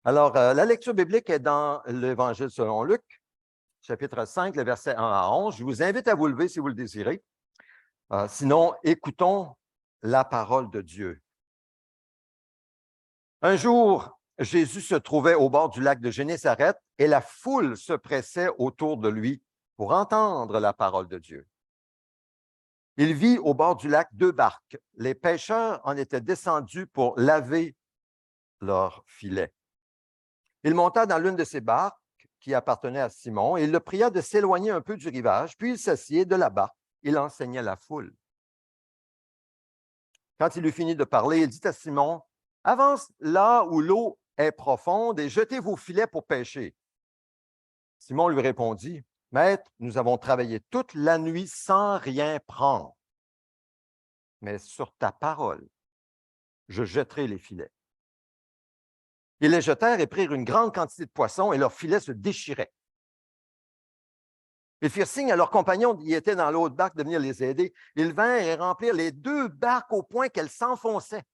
Alors, la lecture biblique est dans l'Évangile selon Luc, chapitre 5, le verset 1 à 11. Je vous invite à vous lever si vous le désirez. Sinon, écoutons la parole de Dieu. Un jour, Jésus se trouvait au bord du lac de Génézareth et la foule se pressait autour de lui pour entendre la parole de Dieu. Il vit au bord du lac deux barques. Les pêcheurs en étaient descendus pour laver leurs filets. Il monta dans l'une de ces barques qui appartenait à Simon et il le pria de s'éloigner un peu du rivage, puis il s'assied de la barque. Il enseignait la foule. Quand il eut fini de parler, il dit à Simon, « Avance là où l'eau est profonde et jetez vos filets pour pêcher. » Simon lui répondit, « Maître, nous avons travaillé toute la nuit sans rien prendre, mais sur ta parole, je jetterai les filets. » Ils les jetèrent et prirent une grande quantité de poissons et leurs filets se déchiraient. Ils firent signe à leurs compagnons qui étaient dans l'autre barque de venir les aider. Ils vinrent et remplirent les deux barques au point qu'elles s'enfonçaient.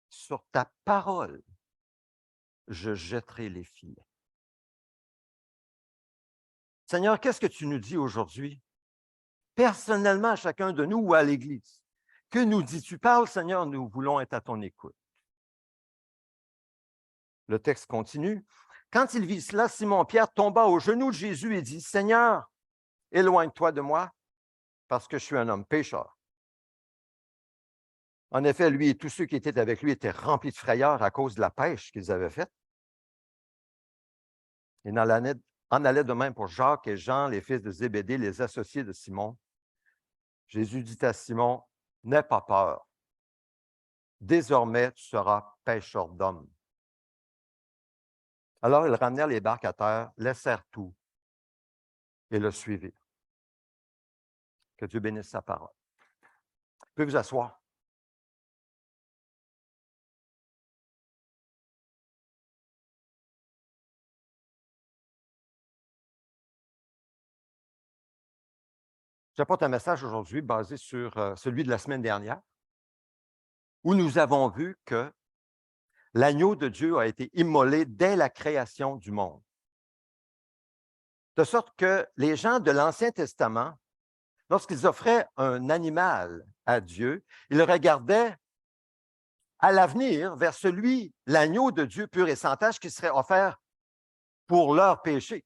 Sur ta parole, je jetterai les filets. Seigneur, qu'est-ce que tu nous dis aujourd'hui? Personnellement, à chacun de nous ou à l'Église. Que nous dis-tu? Parle, Seigneur, nous voulons être à ton écoute. Le texte continue. Quand il vit cela, Simon-Pierre tomba aux genoux de Jésus et dit, « Seigneur, éloigne-toi de moi, parce que je suis un homme pécheur. » En effet, lui et tous ceux qui étaient avec lui étaient remplis de frayeur à cause de la pêche qu'ils avaient faite. Il en allait de même pour Jacques et Jean, les fils de Zébédée, les associés de Simon. Jésus dit à Simon, « N'aie pas peur. Désormais, tu seras pêcheur d'hommes. » Alors, ils ramenèrent les barques à terre, laissèrent tout et le suivirent. Que Dieu bénisse sa parole. Vous pouvez vous asseoir. J'apporte un message aujourd'hui basé sur celui de la semaine dernière, où nous avons vu que l'agneau de Dieu a été immolé dès la création du monde. De sorte que les gens de l'Ancien Testament, lorsqu'ils offraient un animal à Dieu, ils regardaient à l'avenir vers celui, l'agneau de Dieu pur et sans tache, qui serait offert pour leur péché.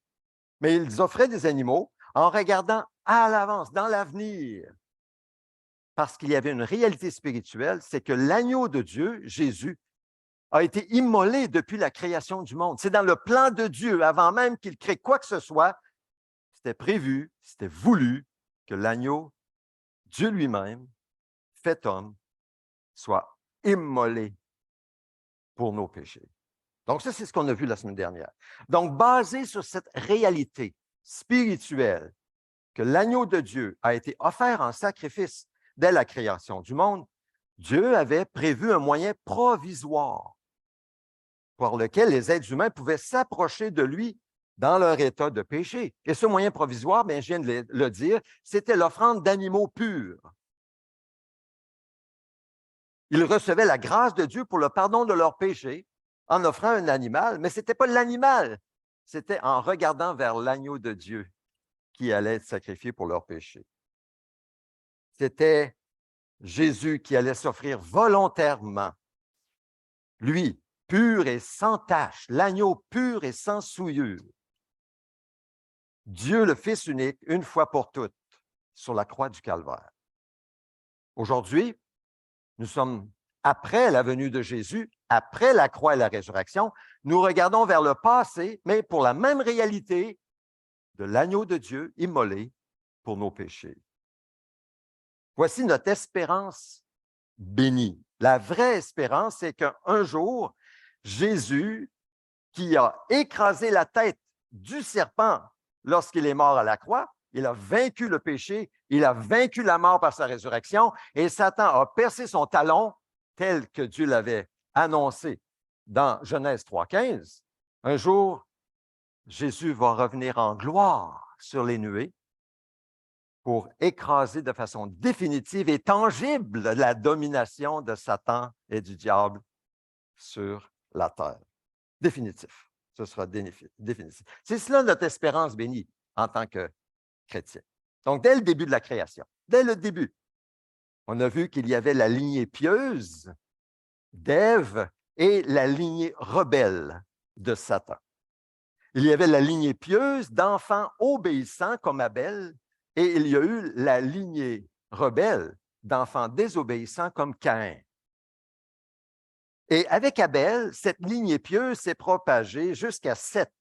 Mais ils offraient des animaux en regardant à l'avance, dans l'avenir, parce qu'il y avait une réalité spirituelle, c'est que l'agneau de Dieu, Jésus, a été immolé depuis la création du monde. C'est dans le plan de Dieu, avant même qu'il crée quoi que ce soit, c'était prévu, c'était voulu que l'agneau, Dieu lui-même, fait homme, soit immolé pour nos péchés. Donc, ça, c'est ce qu'on a vu la semaine dernière. Donc, basé sur cette réalité spirituelle que l'agneau de Dieu a été offert en sacrifice dès la création du monde, Dieu avait prévu un moyen provisoire par lequel les êtres humains pouvaient s'approcher de lui dans leur état de péché. Et ce moyen provisoire, bien, je viens de le dire, c'était l'offrande d'animaux purs. Ils recevaient la grâce de Dieu pour le pardon de leurs péchés en offrant un animal, mais ce n'était pas l'animal, c'était en regardant vers l'agneau de Dieu qui allait être sacrifié pour leurs péchés. C'était Jésus qui allait s'offrir volontairement, lui, pur et sans tache, l'agneau pur et sans souillure. Dieu le Fils unique, une fois pour toutes, sur la croix du Calvaire. Aujourd'hui, nous sommes après la venue de Jésus, après la croix et la résurrection, nous regardons vers le passé, mais pour la même réalité de l'agneau de Dieu immolé pour nos péchés. Voici notre espérance bénie. La vraie espérance, c'est qu'un jour, Jésus, qui a écrasé la tête du serpent lorsqu'il est mort à la croix, il a vaincu le péché, il a vaincu la mort par sa résurrection, et Satan a percé son talon tel que Dieu l'avait annoncé dans Genèse 3,15. Un jour, Jésus va revenir en gloire sur les nuées pour écraser de façon définitive et tangible la domination de Satan et du diable sur la terre. Définitif. Ce sera définitif. C'est cela notre espérance bénie en tant que chrétien. Donc, dès le début de la création, dès le début, on a vu qu'il y avait la lignée pieuse d'Ève et la lignée rebelle de Satan. Il y avait la lignée pieuse d'enfants obéissants comme Abel, et il y a eu la lignée rebelle d'enfants désobéissants comme Caïn. Et avec Abel, cette lignée pieuse s'est propagée jusqu'à Seth,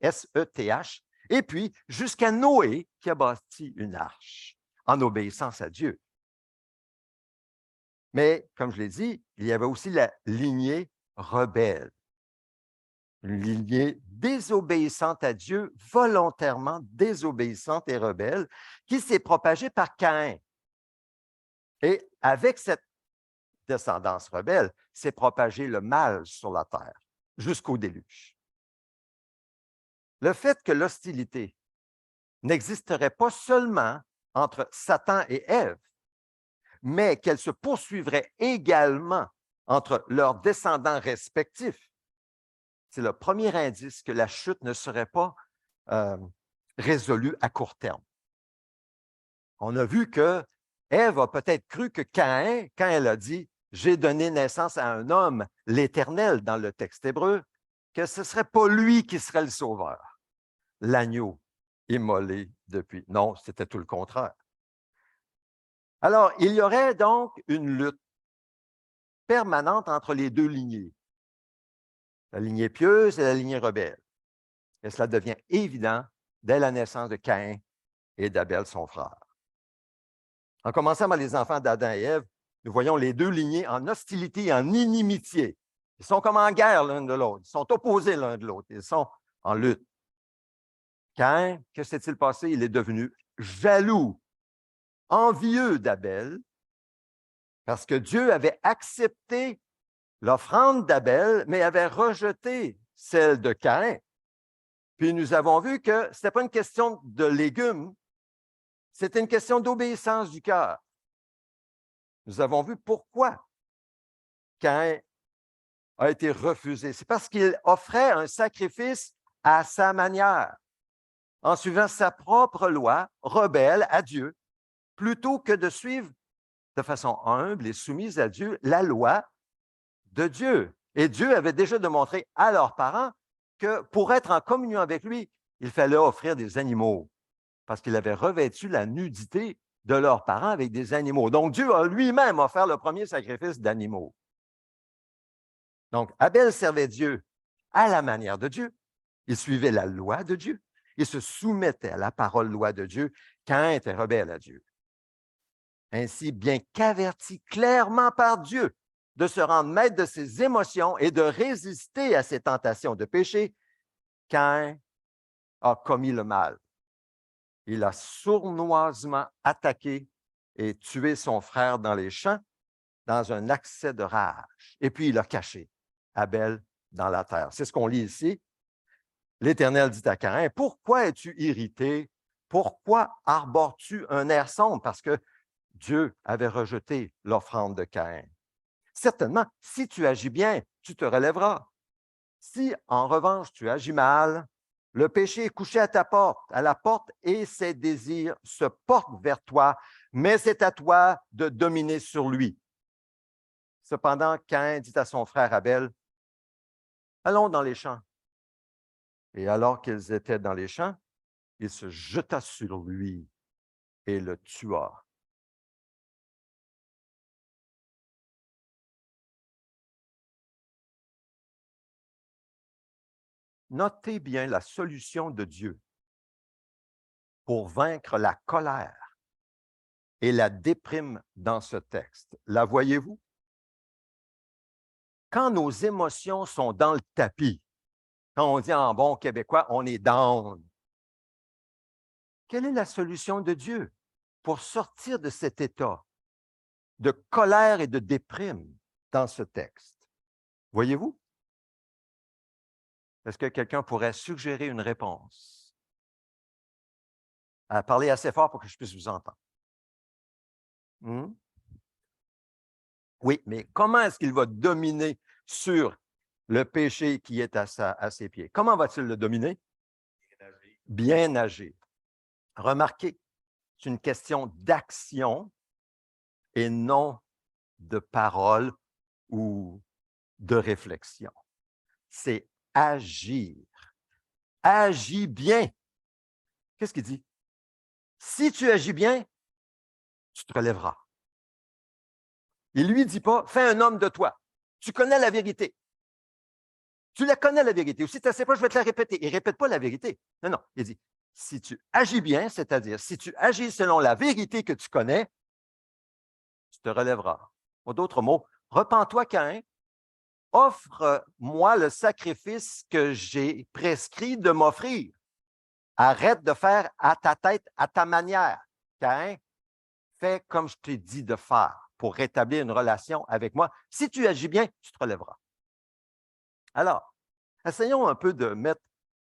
S-E-T-H, et puis jusqu'à Noé qui a bâti une arche en obéissance à Dieu. Mais, comme je l'ai dit, il y avait aussi la lignée rebelle, une lignée désobéissante à Dieu, volontairement désobéissante et rebelle, qui s'est propagée par Caïn. Et avec cette descendance rebelle, s'est propagé le mal sur la terre jusqu'au déluge. Le fait que l'hostilité n'existerait pas seulement entre Satan et Ève, mais qu'elle se poursuivrait également entre leurs descendants respectifs, c'est le premier indice que la chute ne serait pas résolue à court terme. On a vu que Ève a peut-être cru que Caïn, quand elle a dit « J'ai donné naissance à un homme, l'Éternel » dans le texte hébreu, que ce ne serait pas lui qui serait le sauveur, l'agneau immolé depuis. Non, c'était tout le contraire. Alors, il y aurait donc une lutte permanente entre les deux lignées, la lignée pieuse et la lignée rebelle. Et cela devient évident dès la naissance de Caïn et d'Abel, son frère. En commençant par les enfants d'Adam et Ève, nous voyons les deux lignées en hostilité et en inimitié. Ils sont comme en guerre l'un de l'autre. Ils sont opposés l'un de l'autre. Ils sont en lutte. Caïn, que s'est-il passé? Il est devenu jaloux, envieux d'Abel, parce que Dieu avait accepté l'offrande d'Abel, mais avait rejeté celle de Caïn. Puis nous avons vu que ce n'était pas une question de légumes, c'était une question d'obéissance du cœur. Nous avons vu pourquoi Caïn a été refusé. C'est parce qu'il offrait un sacrifice à sa manière, en suivant sa propre loi, rebelle à Dieu, plutôt que de suivre de façon humble et soumise à Dieu la loi de Dieu. Et Dieu avait déjà démontré à leurs parents que pour être en communion avec lui, il fallait offrir des animaux, parce qu'il avait revêtu la nudité de leurs parents avec des animaux. Donc Dieu a lui-même offert le premier sacrifice d'animaux. Donc Abel servait Dieu à la manière de Dieu. Il suivait la loi de Dieu. Il se soumettait à la parole loi de Dieu. Caïn était rebelle à Dieu. Ainsi, bien qu'averti clairement par Dieu de se rendre maître de ses émotions et de résister à ses tentations de péché, Caïn a commis le mal. Il a sournoisement attaqué et tué son frère dans les champs dans un accès de rage. Et puis il a caché Abel dans la terre. C'est ce qu'on lit ici. L'Éternel dit à Caïn, « Pourquoi es-tu irrité? Pourquoi arbores-tu un air sombre? » Parce que Dieu avait rejeté l'offrande de Caïn. Certainement, si tu agis bien, tu te relèveras. Si, en revanche, tu agis mal, le péché est couché à la porte, et ses désirs se portent vers toi, mais c'est à toi de dominer sur lui. Cependant, Caïn dit à son frère Abel, « Allons dans les champs. » Et alors qu'ils étaient dans les champs, il se jeta sur lui et le tua. Notez bien la solution de Dieu pour vaincre la colère et la déprime dans ce texte. La voyez-vous? Quand nos émotions sont dans le tapis, quand on dit en bon québécois, on est down. Quelle est la solution de Dieu pour sortir de cet état de colère et de déprime dans ce texte? Voyez-vous? Est-ce que quelqu'un pourrait suggérer une réponse? Parlez assez fort pour que je puisse vous entendre. Hmm? Oui, mais comment est-ce qu'il va dominer sur le péché qui est à ses pieds? Comment va-t-il le dominer? Bien agir. Remarquez, c'est une question d'action et non de parole ou de réflexion. C'est agir. Agis bien. Qu'est-ce qu'il dit? Si tu agis bien, tu te relèveras. Il ne lui dit pas, fais un homme de toi. Tu connais la vérité. Tu la connais, la vérité. Ou si tu ne sais pas, je vais te la répéter. Il ne répète pas la vérité. Non, non. Il dit, si tu agis bien, c'est-à-dire si tu agis selon la vérité que tu connais, tu te relèveras. En d'autres mots, repens-toi, Caïn, offre-moi le sacrifice que j'ai prescrit de m'offrir. Arrête de faire à ta tête, à ta manière. Caïn, fais comme je t'ai dit de faire pour rétablir une relation avec moi. Si tu agis bien, tu te relèveras. Alors, essayons un peu de mettre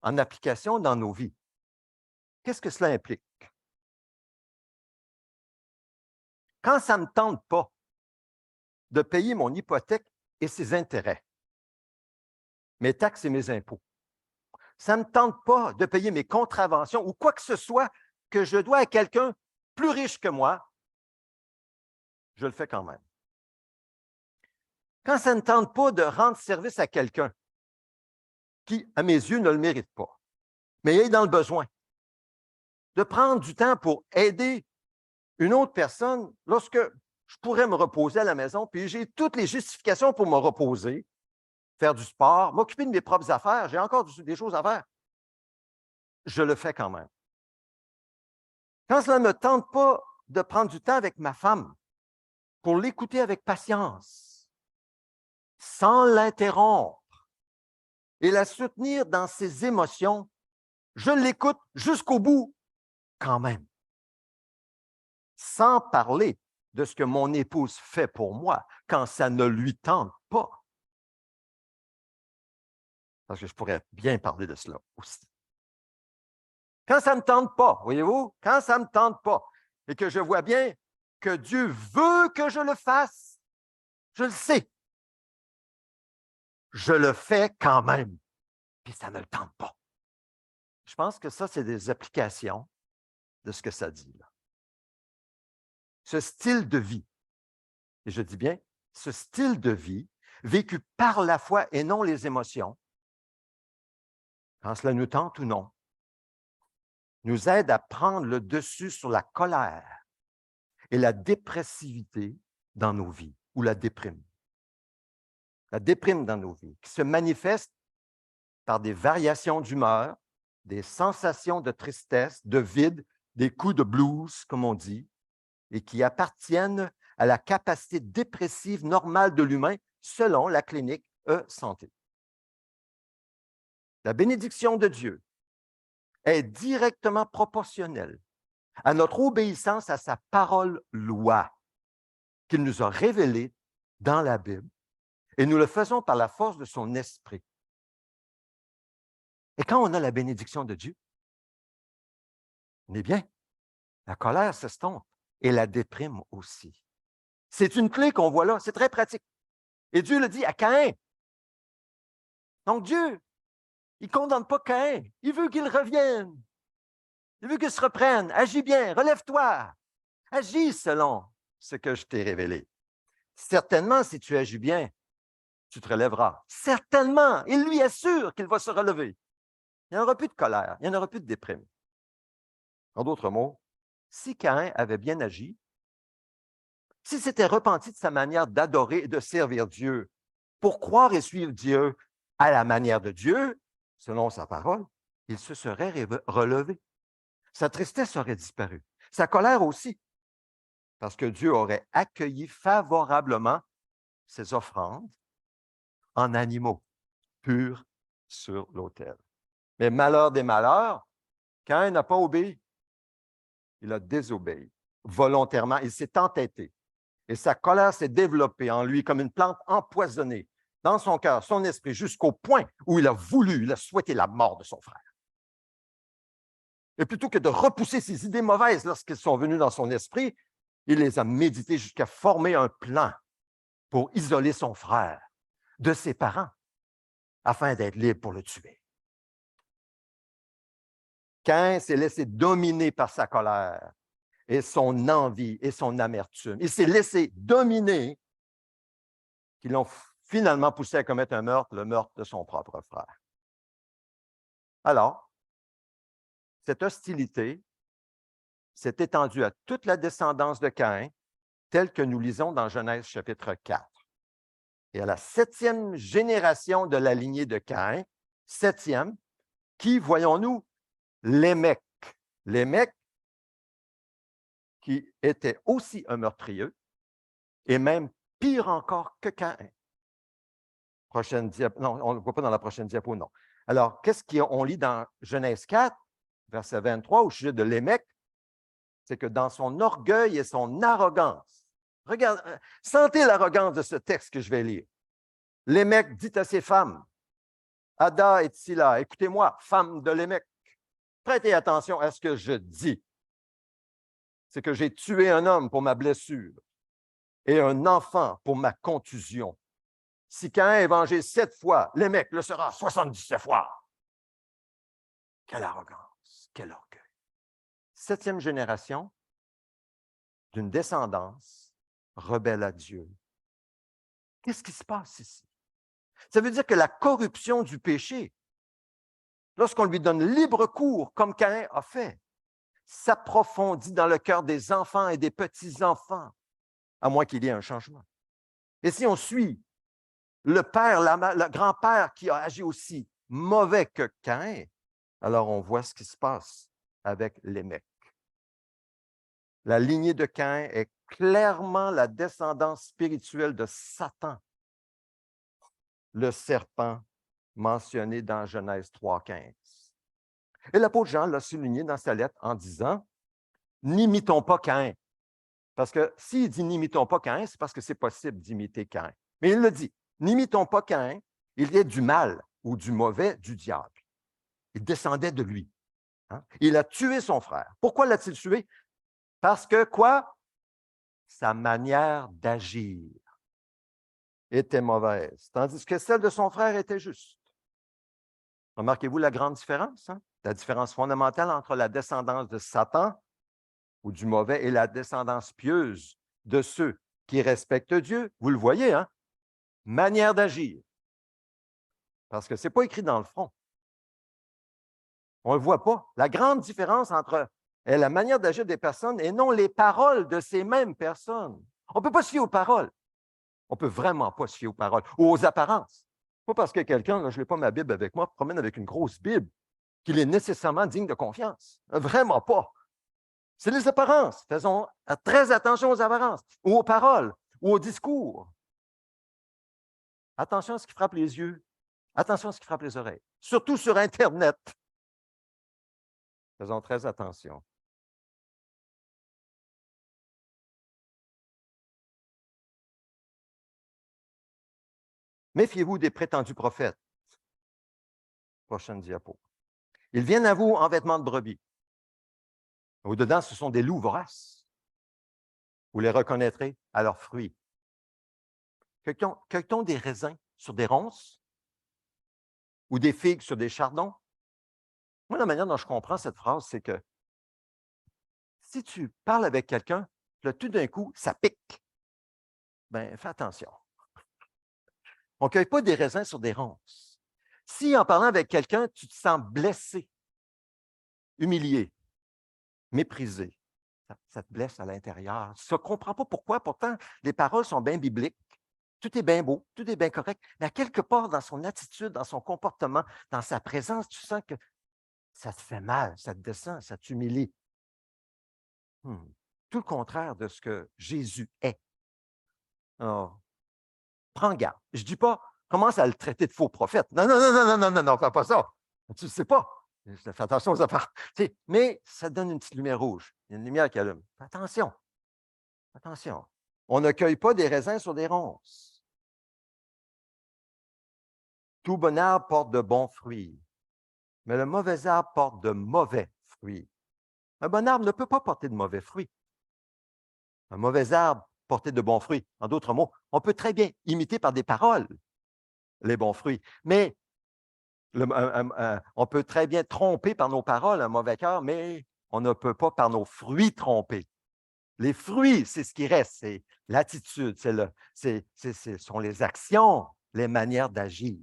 en application dans nos vies. Qu'est-ce que cela implique? Quand ça ne me tente pas de payer mon hypothèque et ses intérêts, mes taxes et mes impôts, ça ne me tente pas de payer mes contraventions ou quoi que ce soit que je dois à quelqu'un plus riche que moi, je le fais quand même. Quand ça ne tente pas de rendre service à quelqu'un qui, à mes yeux, ne le mérite pas, mais est dans le besoin, de prendre du temps pour aider une autre personne lorsque je pourrais me reposer à la maison, puis j'ai toutes les justifications pour me reposer, faire du sport, m'occuper de mes propres affaires, j'ai encore des choses à faire. Je le fais quand même. Quand cela ne me tente pas de prendre du temps avec ma femme pour l'écouter avec patience, sans l'interrompre et la soutenir dans ses émotions, je l'écoute jusqu'au bout quand même. Sans parler de ce que mon épouse fait pour moi quand ça ne lui tente pas. Parce que je pourrais bien parler de cela aussi. Quand ça ne me tente pas, voyez-vous, quand ça ne me tente pas et que je vois bien que Dieu veut que je le fasse, je le sais. Je le fais quand même, puis ça ne le tente pas. Je pense que ça, c'est des applications de ce que ça dit là. Ce style de vie, et je dis bien, ce style de vie vécu par la foi et non les émotions, quand cela nous tente ou non, nous aide à prendre le dessus sur la colère et la dépressivité dans nos vies, ou la déprime. La déprime dans nos vies, qui se manifeste par des variations d'humeur, des sensations de tristesse, de vide, des coups de blues, comme on dit, et qui appartiennent à la capacité dépressive normale de l'humain selon la clinique E-Santé. La bénédiction de Dieu est directement proportionnelle à notre obéissance à sa parole-loi qu'il nous a révélée dans la Bible, et nous le faisons par la force de son esprit. Et quand on a la bénédiction de Dieu, on est bien. La colère s'estompe et la déprime aussi. C'est une clé qu'on voit là, c'est très pratique. Et Dieu le dit à Caïn. Donc Dieu, il ne condamne pas Caïn, il veut qu'il revienne. Il veut qu'il se reprenne. Agis bien, relève-toi. Agis selon ce que je t'ai révélé. Certainement, si tu agis bien, tu te relèveras. Certainement, il lui assure qu'il va se relever. Il n'y aura plus de colère, il n'y en aura plus de déprime. En d'autres mots, si Caïn avait bien agi, s'il s'était repenti de sa manière d'adorer et de servir Dieu, pour croire et suivre Dieu à la manière de Dieu, selon sa parole, il se serait relevé. Sa tristesse aurait disparu. Sa colère aussi, parce que Dieu aurait accueilli favorablement ses offrandes en animaux purs sur l'autel. Mais malheur des malheurs, Caïn n'a pas obéi. Il a désobéi volontairement. Il s'est entêté. Et sa colère s'est développée en lui comme une plante empoisonnée dans son cœur, son esprit, jusqu'au point où il a souhaité la mort de son frère. Et plutôt que de repousser ces idées mauvaises lorsqu'elles sont venues dans son esprit, il les a méditées jusqu'à former un plan pour isoler son frère de ses parents afin d'être libre pour le tuer. Caïn s'est laissé dominer par sa colère et son envie et son amertume. Il s'est laissé dominer qui l'ont finalement poussé à commettre un meurtre, le meurtre de son propre frère. Alors, cette hostilité s'est étendue à toute la descendance de Caïn, telle que nous lisons dans Genèse chapitre 4. Et à la 7e génération de la lignée de Caïn, 7e, qui, voyons-nous, Lémec. Lémec, qui était aussi un meurtrier, et même pire encore que Caïn. Prochaine diapo, non, on ne le voit pas dans la prochaine diapo, non. Alors, qu'est-ce qu'on lit dans Genèse 4, verset 23, au sujet de Lémec? C'est que dans son orgueil et son arrogance, regarde, sentez l'arrogance de ce texte que je vais lire. Lémec dit à ses femmes, Ada et Tsila, écoutez-moi, femmes de Lémec, prêtez attention à ce que je dis. C'est que j'ai tué un homme pour ma blessure et un enfant pour ma contusion. Si Caïn est vengé 7 fois, Lémec le sera 77 fois. Quelle arrogance, quel orgueil. 7e génération d'une descendance rebelle à Dieu. Qu'est-ce qui se passe ici? Ça veut dire que la corruption du péché, lorsqu'on lui donne libre cours, comme Caïn a fait, s'approfondit dans le cœur des enfants et des petits-enfants, à moins qu'il y ait un changement. Et si on suit le père, le grand-père qui a agi aussi mauvais que Caïn, alors on voit ce qui se passe avec Lémec. La lignée de Caïn est clairement la descendance spirituelle de Satan, le serpent mentionné dans Genèse 3,15. Et l'apôtre Jean l'a souligné dans sa lettre en disant « N'imitons pas Caïn ». Parce que s'il dit « N'imitons pas Caïn », c'est parce que c'est possible d'imiter Caïn. Mais il le dit « N'imitons pas Caïn, il est du mal ou du mauvais du diable. » Il descendait de lui. Hein? Il a tué son frère. Pourquoi l'a-t-il tué? Parce que quoi? Sa manière d'agir était mauvaise, tandis que celle de son frère était juste. Remarquez-vous la grande différence? Hein? La différence fondamentale entre la descendance de Satan ou du mauvais et la descendance pieuse de ceux qui respectent Dieu. Vous le voyez, hein? Manière d'agir. Parce que ce n'est pas écrit dans le front. On ne le voit pas. La grande différence entre la manière d'agir des personnes et non les paroles de ces mêmes personnes. On ne peut pas se fier aux paroles. On ne peut vraiment pas se fier aux paroles ou aux apparences. Pas parce que quelqu'un, je n'ai pas ma Bible avec moi, promène avec une grosse Bible, qu'il est nécessairement digne de confiance. Vraiment pas. C'est les apparences. Faisons très attention aux apparences, ou aux paroles, ou aux discours. Attention à ce qui frappe les yeux. Attention à ce qui frappe les oreilles. Surtout sur Internet. Faisons très attention. Méfiez-vous des prétendus prophètes. Prochaine diapo. Ils viennent à vous en vêtements de brebis. Au-dedans, ce sont des loups voraces. Vous les reconnaîtrez à leurs fruits. Cueille-t-on des raisins sur des ronces ou des figues sur des chardons? Moi, la manière dont je comprends cette phrase, c'est que si tu parles avec quelqu'un, là, tout d'un coup, ça pique. Bien, fais attention. On ne cueille pas des raisins sur des ronces. Si, en parlant avec quelqu'un, tu te sens blessé, humilié, méprisé, ça te blesse à l'intérieur. Tu ne comprends pas pourquoi. Pourtant, les paroles sont bien bibliques. Tout est bien beau, tout est bien correct. Mais à quelque part, dans son attitude, dans son comportement, dans sa présence, tu sens que ça te fait mal, ça te descend, ça t'humilie. Tout le contraire de ce que Jésus est. Alors, prends garde. Je ne dis pas, commence à le traiter de faux prophète. Non, non, non, non, non, non, non, fais pas ça. Tu ne sais pas. Fais attention aux affaires. Mais ça donne une petite lumière rouge. Il y a une lumière qui allume. Attention. Attention. On ne cueille pas des raisins sur des ronces. Tout bon arbre porte de bons fruits, mais le mauvais arbre porte de mauvais fruits. Un bon arbre ne peut pas porter de mauvais fruits. Un mauvais arbre porter de bons fruits. En d'autres mots, on peut très bien imiter par des paroles les bons fruits, mais on peut très bien tromper par nos paroles un mauvais cœur, mais on ne peut pas par nos fruits tromper. Les fruits, c'est ce qui reste, c'est l'attitude, ce sont les actions, les manières d'agir,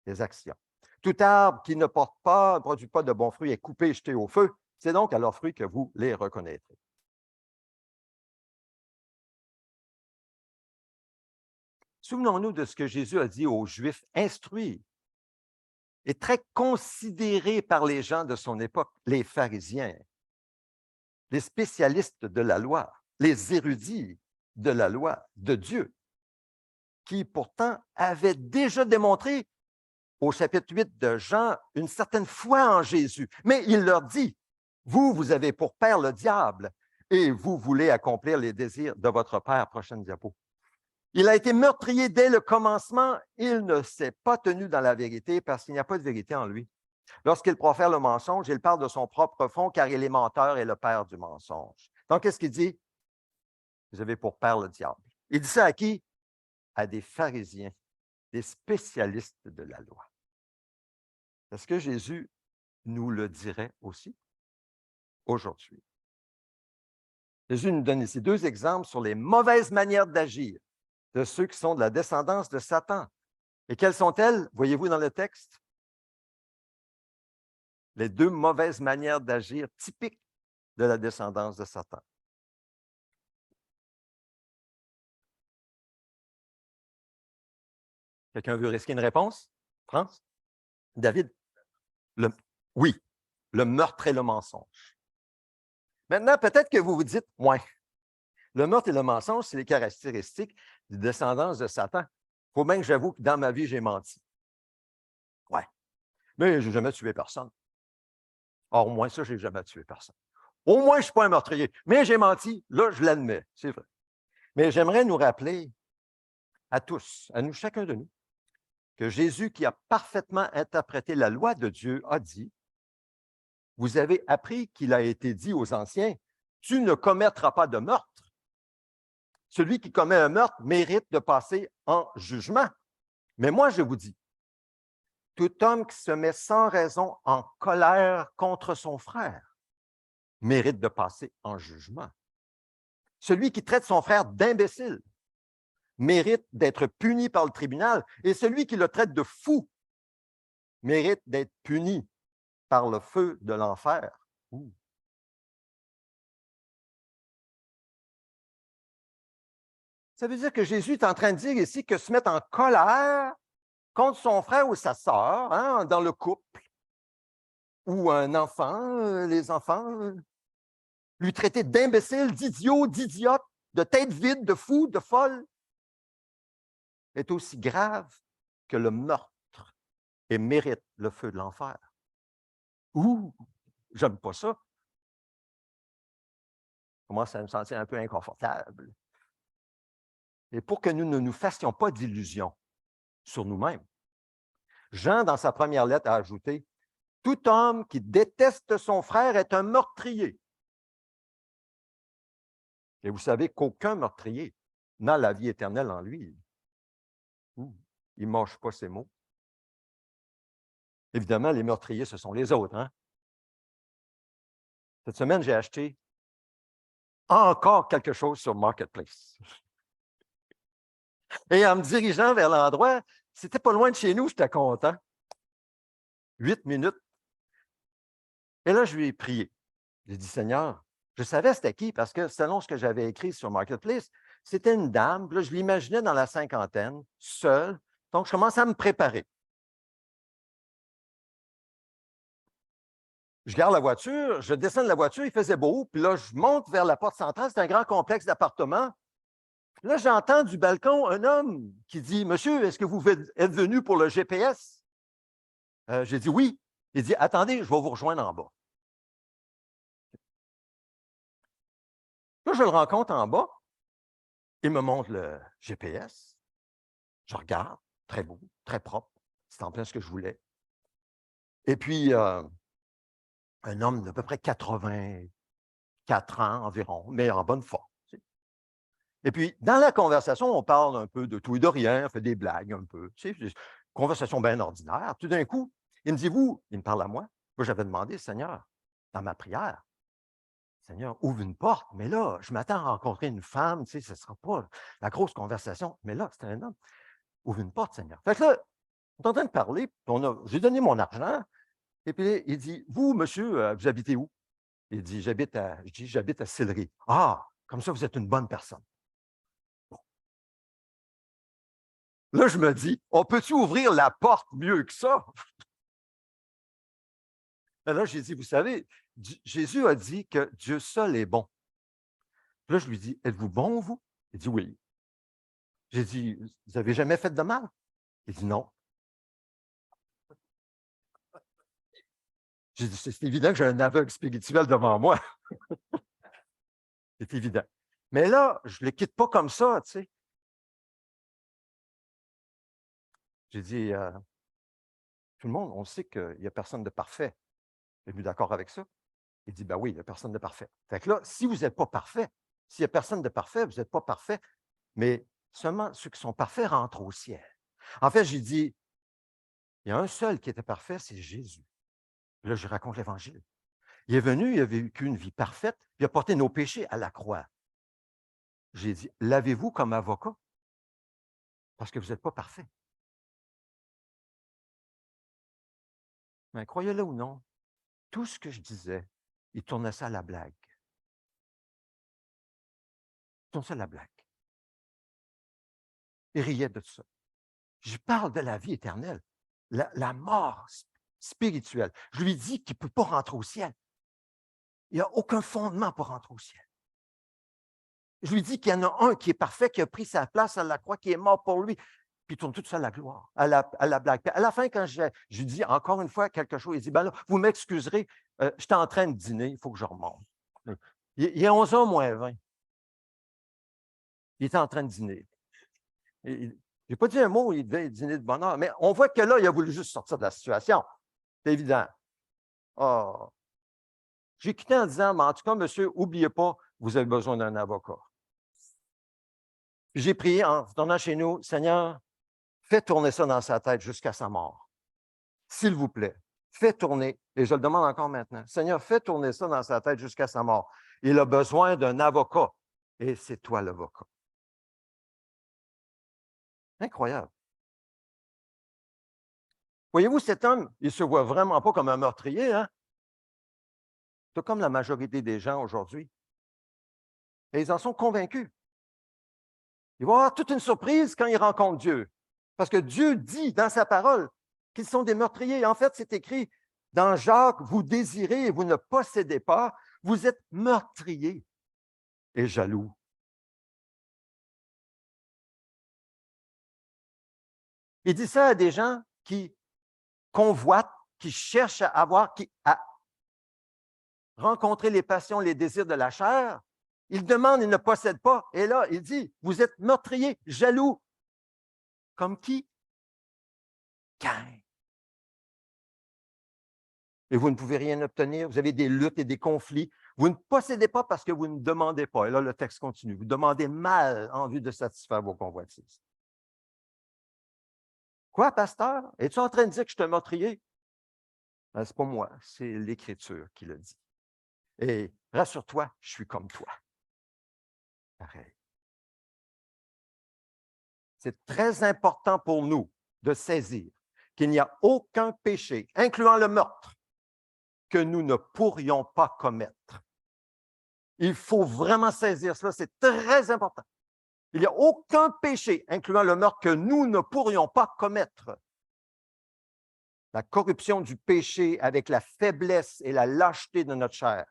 les actions. Tout arbre qui ne produit pas de bons fruits est coupé et jeté au feu. C'est donc à leurs fruits que vous les reconnaîtrez. Souvenons-nous de ce que Jésus a dit aux Juifs instruits et très considérés par les gens de son époque, les pharisiens, les spécialistes de la loi, les érudits de la loi de Dieu, qui pourtant avaient déjà démontré au chapitre 8 de Jean une certaine foi en Jésus. Mais il leur dit, vous avez pour père le diable et vous voulez accomplir les désirs de votre père. Prochaine diapo. Il a été meurtrier dès le commencement. Il ne s'est pas tenu dans la vérité parce qu'il n'y a pas de vérité en lui. Lorsqu'il profère le mensonge, il parle de son propre fond car il est menteur et le père du mensonge. Donc, qu'est-ce qu'il dit? Vous avez pour père le diable. Il dit ça à qui? À des pharisiens, des spécialistes de la loi. Est-ce que Jésus nous le dirait aussi aujourd'hui? Jésus nous donne ici deux exemples sur les mauvaises manières d'agir de ceux qui sont de la descendance de Satan. Et quelles sont-elles, voyez-vous dans le texte? Les deux mauvaises manières d'agir typiques de la descendance de Satan. Quelqu'un veut risquer une réponse? France? David? Oui, le meurtre et le mensonge. Maintenant, peut-être que vous vous dites, ouais, le meurtre et le mensonge, c'est les caractéristiques de descendance de Satan. Il faut bien que j'avoue que dans ma vie, j'ai menti. Ouais. Mais je n'ai jamais tué personne. Or, au moins, ça, je n'ai jamais tué personne. Au moins, je ne suis pas un meurtrier. Mais j'ai menti. Là, je l'admets. C'est vrai. Mais j'aimerais nous rappeler à tous, à nous, chacun de nous, que Jésus, qui a parfaitement interprété la loi de Dieu, a dit, vous avez appris qu'il a été dit aux anciens, tu ne commettras pas de meurtre. Celui qui commet un meurtre mérite de passer en jugement. Mais moi, je vous dis, tout homme qui se met sans raison en colère contre son frère mérite de passer en jugement. Celui qui traite son frère d'imbécile mérite d'être puni par le tribunal et celui qui le traite de fou mérite d'être puni par le feu de l'enfer. Ça veut dire que Jésus est en train de dire ici que se mettre en colère contre son frère ou sa sœur, hein, dans le couple, ou un enfant, les enfants, lui traiter d'imbécile, d'idiot, d'idiote, de tête vide, de fou, de folle, est aussi grave que le meurtre et mérite le feu de l'enfer. Ouh, j'aime pas ça. Je commence à me sentir un peu inconfortable. Et pour que nous ne nous fassions pas d'illusions sur nous-mêmes, Jean, dans sa première lettre, a ajouté « Tout homme qui déteste son frère est un meurtrier. » Et vous savez qu'aucun meurtrier n'a la vie éternelle en lui. Il ne mâche pas ses mots. Évidemment, les meurtriers, ce sont les autres. Hein? Cette semaine, j'ai acheté encore quelque chose sur Marketplace. Et en me dirigeant vers l'endroit, c'était pas loin de chez nous, j'étais content. 8 minutes. Et là, je lui ai prié. J'ai dit, Seigneur, je savais c'était qui parce que selon ce que j'avais écrit sur Marketplace, c'était une dame. Là, je l'imaginais dans la cinquantaine, seule. Donc, je commence à me préparer. Je garde la voiture, je descends de la voiture, il faisait beau, puis là, je monte vers la porte centrale, c'est un grand complexe d'appartements. Là, j'entends du balcon un homme qui dit, « Monsieur, est-ce que vous êtes venu pour le GPS? » J'ai dit, « Oui. » Il dit, « Attendez, je vais vous rejoindre en bas. » Là, je le rencontre en bas, il me montre le GPS. Je regarde, très beau, très propre, c'est en plein ce que je voulais. Et puis, un homme d'à peu près 80, 4 ans environ, mais en bonne forme. Et puis, dans la conversation, on parle un peu de tout et de rien, on fait des blagues un peu. Conversation bien ordinaire. Tout d'un coup, il me dit, vous, il me parle à moi. Moi, j'avais demandé, Seigneur, dans ma prière, Seigneur, ouvre une porte. Mais là, je m'attends à rencontrer une femme, ce ne sera pas la grosse conversation. Mais là, c'était un homme. Ouvre une porte, Seigneur. Fait que là, on est en train de parler, j'ai donné mon argent, et puis il dit, vous, monsieur, vous habitez où? Il dit, j'habite à Sillery. Ah, comme ça, vous êtes une bonne personne. Bon. Là, je me dis, on peut-tu ouvrir la porte mieux que ça? Et là, j'ai dit, vous savez, Jésus a dit que Dieu seul est bon. Là, je lui dis, êtes-vous bon, vous? Il dit, oui. J'ai dit, vous n'avez jamais fait de mal? Il dit, non. J'ai dit, c'est évident que j'ai un aveugle spirituel devant moi. C'est évident. Mais là, je ne le quitte pas comme ça, tu sais. J'ai dit, tout le monde, on sait qu'il n'y a personne de parfait. Êtes-vous d'accord avec ça? Il dit, ben oui, il n'y a personne de parfait. Fait que là, si vous n'êtes pas parfait, s'il n'y a personne de parfait, vous n'êtes pas parfait, mais seulement ceux qui sont parfaits rentrent au ciel. En fait, j'ai dit, il y a un seul qui était parfait, c'est Jésus. Là, je raconte l'Évangile. Il est venu, il a vécu une vie parfaite, il a porté nos péchés à la croix. J'ai dit, lavez-vous comme avocat, parce que vous n'êtes pas parfait. Mais croyez-le ou non, tout ce que je disais, il tournait ça à la blague. Il tournait ça à la blague. Il riait de tout ça. Je parle de la vie éternelle, la mort spirituelle. Je lui dis qu'il ne peut pas rentrer au ciel. Il n'y a aucun fondement pour rentrer au ciel. Je lui dis qu'il y en a un qui est parfait, qui a pris sa place à la croix, qui est mort pour lui. Puis il tourne tout ça à la gloire, à la blague. Puis à la fin, quand je lui dis encore une fois quelque chose, il dit, ben là, vous m'excuserez, j'étais en train de dîner, il faut que je remonte. Il est 11h moins 20. Il était en train de dîner. Je n'ai pas dit un mot, il devait dîner de bonne heure, mais on voit que là, il a voulu juste sortir de la situation. C'est évident. Oh. J'ai quitté en disant, mais en tout cas, monsieur, n'oubliez pas, vous avez besoin d'un avocat. Puis j'ai prié en retournant chez nous, Seigneur, fais tourner ça dans sa tête jusqu'à sa mort. S'il vous plaît, fais tourner, et je le demande encore maintenant, Seigneur, fais tourner ça dans sa tête jusqu'à sa mort. Il a besoin d'un avocat, et c'est toi l'avocat. Incroyable. Voyez-vous, cet homme, il ne se voit vraiment pas comme un meurtrier, hein? C'est comme la majorité des gens aujourd'hui. Et ils en sont convaincus. Ils vont avoir toute une surprise quand ils rencontrent Dieu. Parce que Dieu dit dans sa parole qu'ils sont des meurtriers. En fait, c'est écrit dans Jacques, vous désirez et vous ne possédez pas, vous êtes meurtriers et jaloux. Il dit ça à des gens qui convoitent, qui cherchent à avoir, à rencontrer les passions, les désirs de la chair. Il demande, il ne possède pas. Et là, il dit, vous êtes meurtriers, jaloux. Comme qui? Caïn. Et vous ne pouvez rien obtenir, vous avez des luttes et des conflits. Vous ne possédez pas parce que vous ne demandez pas. Et là, le texte continue. Vous demandez mal en vue de satisfaire vos convoitises. Quoi, pasteur? Es-tu en train de dire que je suis un meurtrier? Ce n'est pas moi, c'est l'Écriture qui le dit. Et rassure-toi, je suis comme toi. Pareil. C'est très important pour nous de saisir qu'il n'y a aucun péché, incluant le meurtre, que nous ne pourrions pas commettre. Il faut vraiment saisir cela, c'est très important. Il n'y a aucun péché, incluant le meurtre, que nous ne pourrions pas commettre. La corruption du péché avec la faiblesse et la lâcheté de notre chair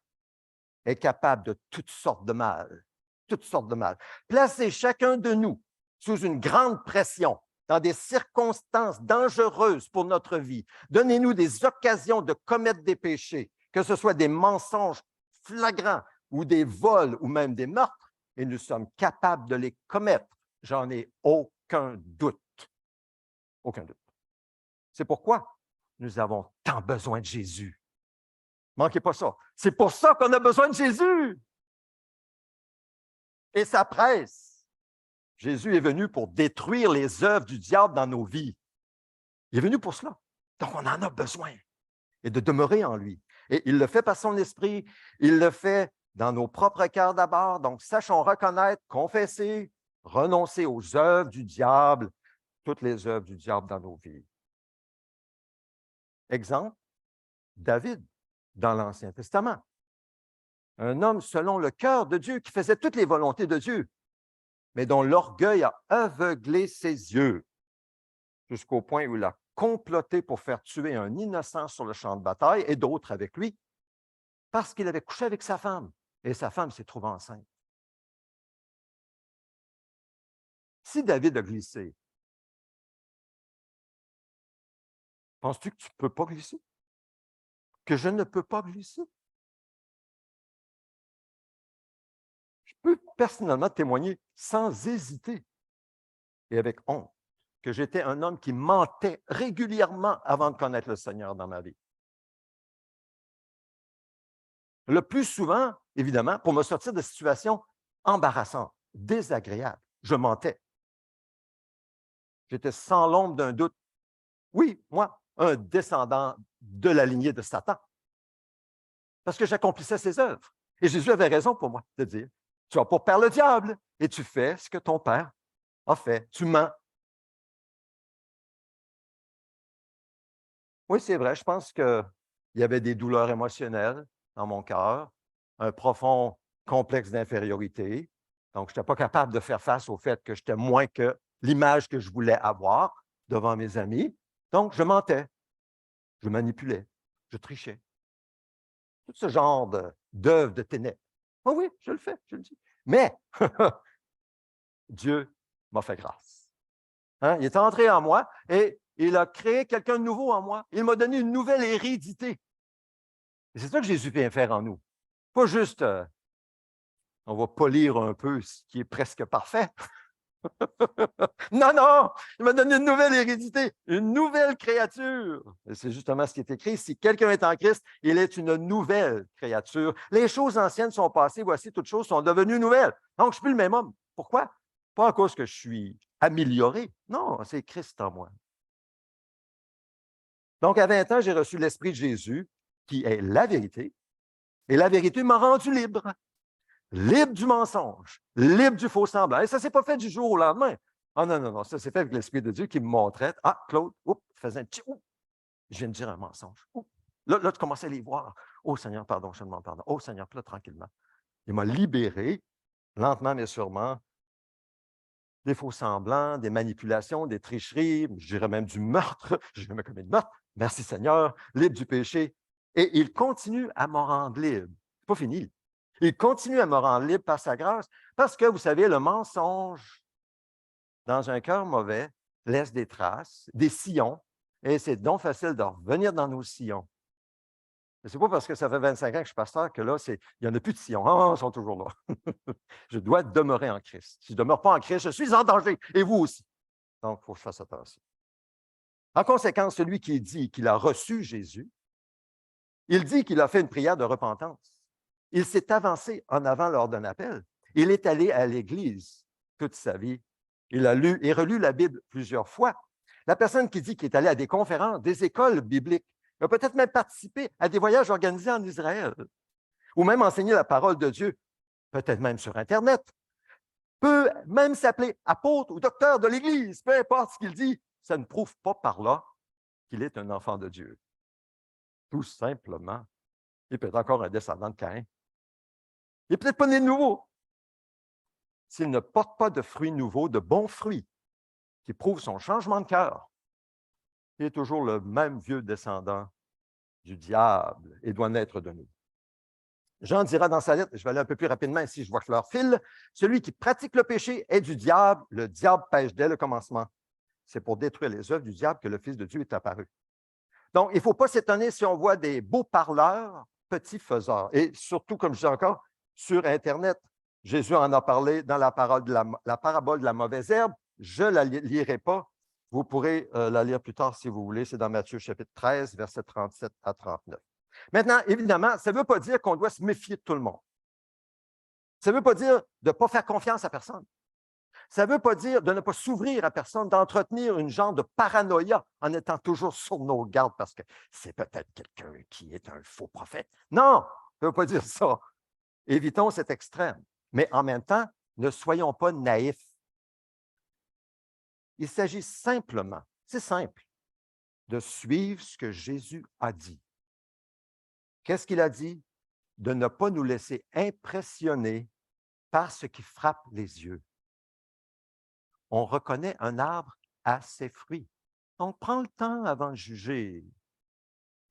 est capable de toutes sortes de mal. Toutes sortes de mal. Placez chacun de nous sous une grande pression, dans des circonstances dangereuses pour notre vie. Donnez-nous des occasions de commettre des péchés, que ce soit des mensonges flagrants ou des vols ou même des meurtres, et nous sommes capables de les commettre. J'en ai aucun doute. Aucun doute. C'est pourquoi nous avons tant besoin de Jésus. Manquez pas ça. C'est pour ça qu'on a besoin de Jésus. Et ça presse. Jésus est venu pour détruire les œuvres du diable dans nos vies. Il est venu pour cela. Donc, on en a besoin et de demeurer en lui. Et il le fait par son esprit, il le fait dans nos propres cœurs d'abord. Donc, sachons reconnaître, confesser, renoncer aux œuvres du diable, toutes les œuvres du diable dans nos vies. Exemple, David dans l'Ancien Testament. Un homme selon le cœur de Dieu qui faisait toutes les volontés de Dieu, mais dont l'orgueil a aveuglé ses yeux jusqu'au point où il a comploté pour faire tuer un innocent sur le champ de bataille et d'autres avec lui parce qu'il avait couché avec sa femme et sa femme s'est trouvée enceinte. Si David a glissé, penses-tu que tu ne peux pas glisser? Que je ne peux pas glisser? Je peux personnellement témoigner sans hésiter et avec honte que j'étais un homme qui mentait régulièrement avant de connaître le Seigneur dans ma vie. Le plus souvent, évidemment, pour me sortir de situations embarrassantes, désagréables, je mentais. J'étais sans l'ombre d'un doute. Oui, moi, un descendant de la lignée de Satan. Parce que j'accomplissais ses œuvres. Et Jésus avait raison pour moi de dire, tu as pour père le diable et tu fais ce que ton père a fait. Tu mens. Oui, c'est vrai. Je pense qu'il y avait des douleurs émotionnelles dans mon cœur, un profond complexe d'infériorité. Donc, je n'étais pas capable de faire face au fait que j'étais moins que l'image que je voulais avoir devant mes amis. Donc, je mentais, je manipulais, je trichais. Tout ce genre d'œuvre de ténèbres. Oh oui, je le fais, je le dis. Mais Dieu m'a fait grâce. Hein? Il est entré en moi et il a créé quelqu'un de nouveau en moi. Il m'a donné une nouvelle hérédité. Et c'est ça que Jésus vient faire en nous. Pas juste, on va polir un peu ce qui est presque parfait. Non, non, il m'a donné une nouvelle hérédité, une nouvelle créature. Et c'est justement ce qui est écrit. Si quelqu'un est en Christ, il est une nouvelle créature. Les choses anciennes sont passées, voici, toutes choses sont devenues nouvelles. Donc, je ne suis plus le même homme. Pourquoi? Pas à cause que je suis amélioré. Non, c'est Christ en moi. Donc, à 20 ans, j'ai reçu l'Esprit de Jésus, qui est la vérité. Et la vérité m'a rendu libre. Libre du mensonge, libre du faux semblant. Et ça ne s'est pas fait du jour au lendemain. Ah non, non, non, ça s'est fait avec l'Esprit de Dieu qui me montrait. Ah, Claude, oups, faisait un petit oups, je viens de dire un mensonge. Oups. Là, tu commençais à les voir. Oh Seigneur, pardon, je te demande pardon. Oh Seigneur, puis là, tranquillement. Il m'a libéré, lentement mais sûrement, des faux semblants, des manipulations, des tricheries, je dirais même du meurtre. Je n'ai jamais commis de meurtre. Merci Seigneur, libre du péché. Et il continue à me rendre libre. C'est pas fini. Il continue à me rendre libre par sa grâce parce que, vous savez, le mensonge dans un cœur mauvais laisse des traces, des sillons, et c'est donc facile de revenir dans nos sillons. Ce n'est pas parce que ça fait 25 ans que je suis pasteur que là, il n'y en a plus de sillons. Ah, ils sont toujours là. Je dois demeurer en Christ. Si je ne demeure pas en Christ, je suis en danger, et vous aussi. Donc, il faut que je fasse attention. En conséquence, celui qui dit qu'il a reçu Jésus, il dit qu'il a fait une prière de repentance. Il s'est avancé en avant lors d'un appel. Il est allé à l'Église toute sa vie. Il a lu et relu la Bible plusieurs fois. La personne qui dit qu'il est allé à des conférences, des écoles bibliques, il a peut-être même participé à des voyages organisés en Israël, ou même enseigné la parole de Dieu, peut-être même sur Internet, peut même s'appeler apôtre ou docteur de l'Église, peu importe ce qu'il dit, ça ne prouve pas par là qu'il est un enfant de Dieu. Tout simplement. Il peut être encore un descendant de Caïn. Il n'est peut-être pas né de nouveau. S'il ne porte pas de fruits nouveaux, de bons fruits, qui prouvent son changement de cœur, il est toujours le même vieux descendant du diable et doit naître de nous. Jean dira dans sa lettre, je vais aller un peu plus rapidement ici, je vois que l'heure file, celui qui pratique le péché est du diable, le diable pêche dès le commencement. C'est pour détruire les œuvres du diable que le Fils de Dieu est apparu. Donc, il ne faut pas s'étonner si on voit des beaux parleurs, petits faiseurs. Et surtout, comme je dis encore, sur Internet, Jésus en a parlé dans la parabole de la mauvaise herbe. Je ne la lirai pas. Vous pourrez la lire plus tard si vous voulez. C'est dans Matthieu chapitre 13, versets 37 à 39. Maintenant, évidemment, ça ne veut pas dire qu'on doit se méfier de tout le monde. Ça ne veut pas dire de ne pas faire confiance à personne. Ça ne veut pas dire de ne pas s'ouvrir à personne, d'entretenir une genre de paranoïa en étant toujours sur nos gardes parce que c'est peut-être quelqu'un qui est un faux prophète. Non, ça ne veut pas dire ça. Évitons cet extrême. Mais en même temps, ne soyons pas naïfs. Il s'agit simplement, c'est simple, de suivre ce que Jésus a dit. Qu'est-ce qu'il a dit? De ne pas nous laisser impressionner par ce qui frappe les yeux. On reconnaît un arbre à ses fruits. On prend le temps avant de juger,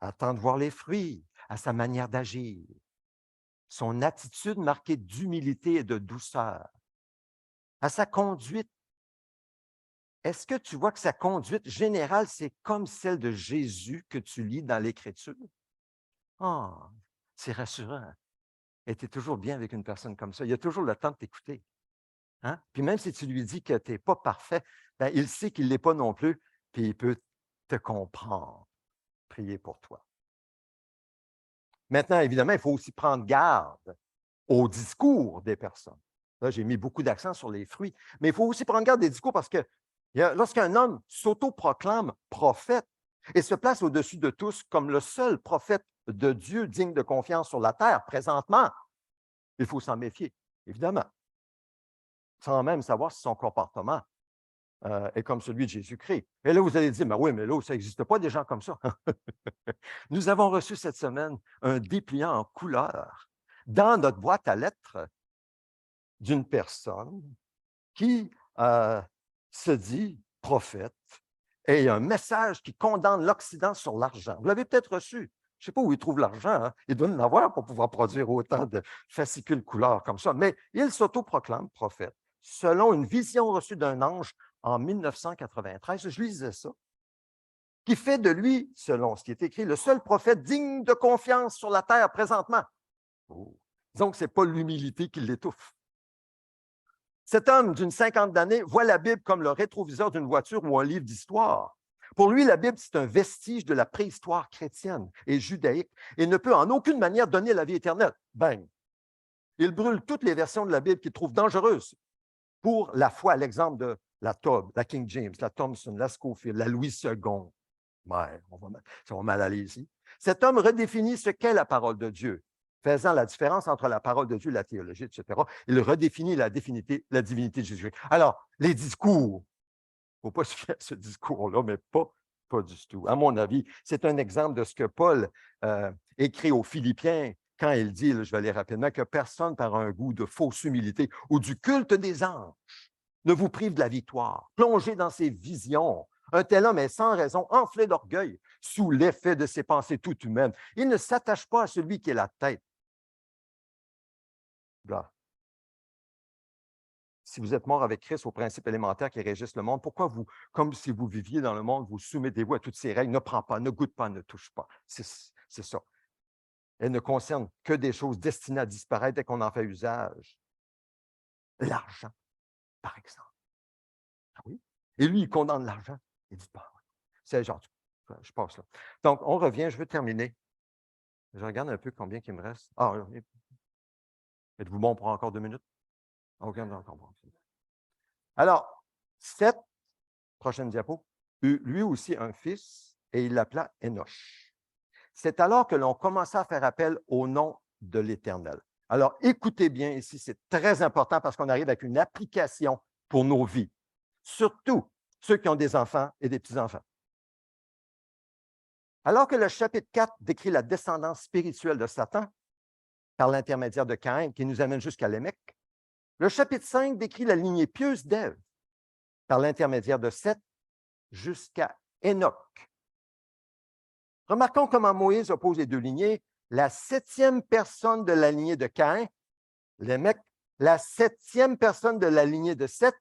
attend de voir les fruits, à sa manière d'agir, son attitude marquée d'humilité et de douceur, à sa conduite. Est-ce que tu vois que sa conduite générale, c'est comme celle de Jésus que tu lis dans l'Écriture? Ah, c'est rassurant. Et tu es toujours bien avec une personne comme ça. Il a toujours le temps de t'écouter. Hein? Puis même si tu lui dis que tu n'es pas parfait, ben, il sait qu'il ne l'est pas non plus, puis il peut te comprendre, prier pour toi. Maintenant, évidemment, il faut aussi prendre garde au discours des personnes. Là, j'ai mis beaucoup d'accent sur les fruits, mais il faut aussi prendre garde des discours parce que lorsqu'un homme s'autoproclame prophète et se place au-dessus de tous comme le seul prophète de Dieu digne de confiance sur la terre présentement, il faut s'en méfier, évidemment, sans même savoir si son comportement est comme celui de Jésus-Christ. Et là, vous allez dire, mais oui, mais là, ça n'existe pas des gens comme ça. Nous avons reçu cette semaine un dépliant en couleur dans notre boîte à lettres d'une personne qui se dit prophète et un message qui condamne l'Occident sur l'argent. Vous l'avez peut-être reçu. Je ne sais pas où il trouve l'argent. Hein? Il doit en avoir pour pouvoir produire autant de fascicules couleurs comme ça. Mais il s'autoproclame prophète selon une vision reçue d'un ange en 1993. Je lisais ça. Qui fait de lui, selon ce qui est écrit, le seul prophète digne de confiance sur la terre présentement. Oh. Disons que ce n'est pas l'humilité qui l'étouffe. Cet homme d'une 50 d'années voit la Bible comme le rétroviseur d'une voiture ou un livre d'histoire. Pour lui, la Bible, c'est un vestige de la préhistoire chrétienne et judaïque et ne peut en aucune manière donner la vie éternelle. Bang! Il brûle toutes les versions de la Bible qu'il trouve dangereuses pour la foi, l'exemple de la Tob, la King James, la Thompson, la Scofield, la Louis II. Ouais, ça va mal aller ici. Cet homme redéfinit ce qu'est la parole de Dieu, faisant la différence entre la parole de Dieu, la théologie, etc. Il redéfinit la divinité de Jésus. Alors, les discours, il ne faut pas se fier à ce discours-là, mais pas du tout. À mon avis, c'est un exemple de ce que Paul écrit aux Philippiens quand il dit, là, je vais aller rapidement, que personne par un goût de fausse humilité ou du culte des anges ne vous prive de la victoire. Plongez dans ses visions. Un tel homme est sans raison enflé d'orgueil, sous l'effet de ses pensées toutes humaines. Il ne s'attache pas à celui qui est la tête. Là. Si vous êtes mort avec Christ aux principes élémentaires qui régissent le monde, pourquoi vous, comme si vous viviez dans le monde, vous soumettez-vous à toutes ces règles? Ne prends pas, ne goûte pas, ne touche pas. C'est ça. Elles ne concernent que des choses destinées à disparaître dès qu'on en fait usage. L'argent, par exemple. Ah oui? Et lui, il condamne l'argent. Il dit, bah, c'est genre, je passe là. Donc, on revient, je veux terminer. Je regarde un peu combien il me reste. Ah, êtes-vous bon pour encore 2 minutes? OK, encore bon. Alors, cette prochaine diapo, eut lui aussi un fils et il l'appela Énoch. C'est alors que l'on commença à faire appel au nom de l'Éternel. Alors, écoutez bien ici, c'est très important parce qu'on arrive avec une application pour nos vies, surtout ceux qui ont des enfants et des petits-enfants. Alors que le chapitre 4 décrit la descendance spirituelle de Satan par l'intermédiaire de Caïn qui nous amène jusqu'à Lémec, le chapitre 5 décrit la lignée pieuse d'Ève par l'intermédiaire de Seth jusqu'à Enoch. Remarquons comment Moïse oppose les deux lignées. La 7e personne de la lignée de Caïn, Lémec, la 7e personne de la lignée de Seth,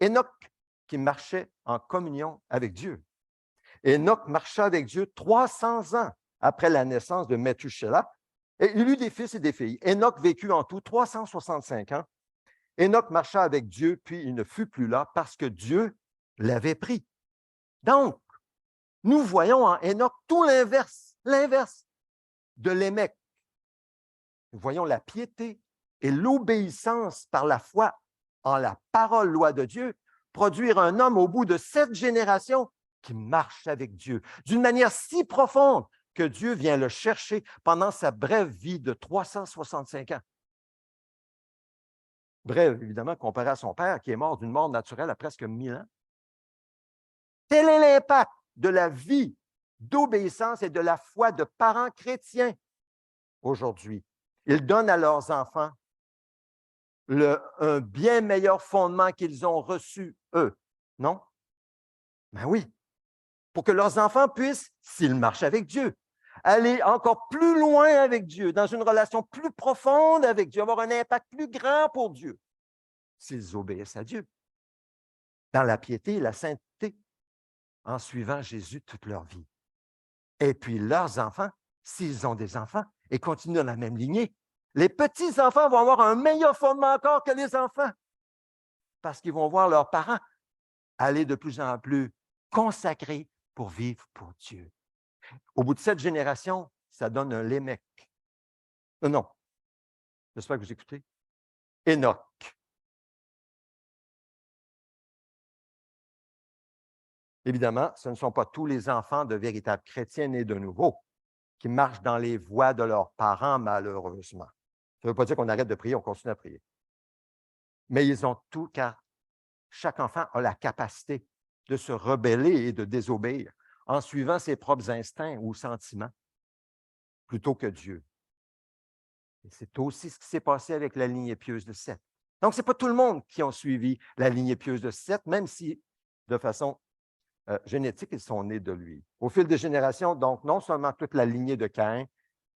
Enoch, qui marchait en communion avec Dieu. Enoch marcha avec Dieu 300 ans après la naissance de Methuselah, et il eut des fils et des filles. Enoch vécut en tout 365 ans. Enoch marcha avec Dieu, puis il ne fut plus là parce que Dieu l'avait pris. Donc, nous voyons en Enoch tout l'inverse. L'inverse. de Lémec. Nous voyons la piété et l'obéissance par la foi en la parole loi de Dieu produire un homme au bout de 7 générations qui marche avec Dieu d'une manière si profonde que Dieu vient le chercher pendant sa brève vie de 365 ans. Brève, évidemment, comparé à son père qui est mort d'une mort naturelle à presque 1000 ans. Tel est l'impact de la vie d'obéissance et de la foi de parents chrétiens aujourd'hui. Ils donnent à leurs enfants un bien meilleur fondement qu'ils ont reçu, eux. Non? Ben oui. Pour que leurs enfants puissent, s'ils marchent avec Dieu, aller encore plus loin avec Dieu, dans une relation plus profonde avec Dieu, avoir un impact plus grand pour Dieu, s'ils obéissent à Dieu, dans la piété et la sainteté, en suivant Jésus toute leur vie. Et puis leurs enfants, s'ils ont des enfants et continuent dans la même lignée, les petits-enfants vont avoir un meilleur fondement encore que les enfants parce qu'ils vont voir leurs parents aller de plus en plus consacrés pour vivre pour Dieu. Au bout de 7 générations, ça donne un Lémec. Non, j'espère que vous écoutez. Enoch. Évidemment, ce ne sont pas tous les enfants de véritables chrétiens nés de nouveau qui marchent dans les voies de leurs parents, malheureusement. Ça ne veut pas dire qu'on arrête de prier, on continue à prier. Mais ils ont tout, car chaque enfant a la capacité de se rebeller et de désobéir en suivant ses propres instincts ou sentiments plutôt que Dieu. Et c'est aussi ce qui s'est passé avec la lignée pieuse de Seth. Donc, ce n'est pas tout le monde qui a suivi la lignée pieuse de Seth, même si, de façon génétique, ils sont nés de lui. Au fil des générations, donc, non seulement toute la lignée de Caïn,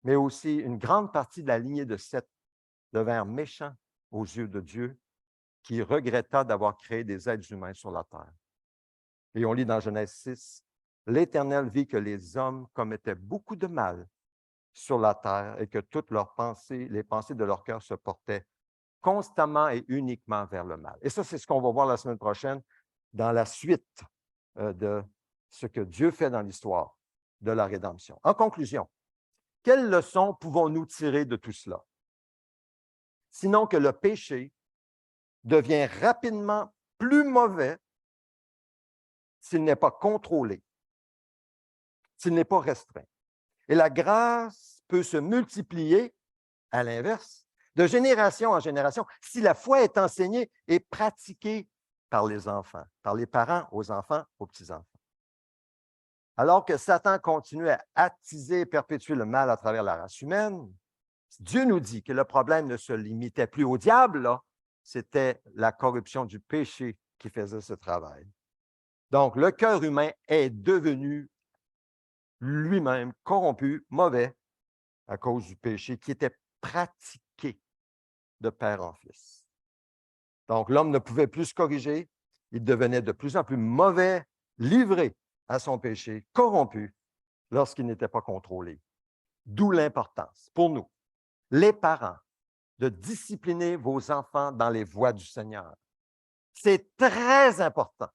mais aussi une grande partie de la lignée de Seth devinrent méchants aux yeux de Dieu, qui regretta d'avoir créé des êtres humains sur la terre. Et on lit dans Genèse 6, « L'Éternel vit que les hommes commettaient beaucoup de mal sur la terre et que toutes leurs pensées, les pensées de leur cœur se portaient constamment et uniquement vers le mal. » Et ça, c'est ce qu'on va voir la semaine prochaine dans la suite de ce que Dieu fait dans l'histoire de la rédemption. En conclusion, quelles leçons pouvons-nous tirer de tout cela? Sinon que le péché devient rapidement plus mauvais s'il n'est pas contrôlé, s'il n'est pas restreint. Et la grâce peut se multiplier, à l'inverse, de génération en génération, si la foi est enseignée et pratiquée par les enfants, par les parents aux enfants, aux petits-enfants. Alors que Satan continue à attiser et perpétuer le mal à travers la race humaine, Dieu nous dit que le problème ne se limitait plus au diable, là, c'était la corruption du péché qui faisait ce travail. Donc, le cœur humain est devenu lui-même corrompu, mauvais, à cause du péché qui était pratiqué de père en fils. Donc, l'homme ne pouvait plus se corriger, il devenait de plus en plus mauvais, livré à son péché, corrompu, lorsqu'il n'était pas contrôlé. D'où l'importance, pour nous, les parents, de discipliner vos enfants dans les voies du Seigneur. C'est très important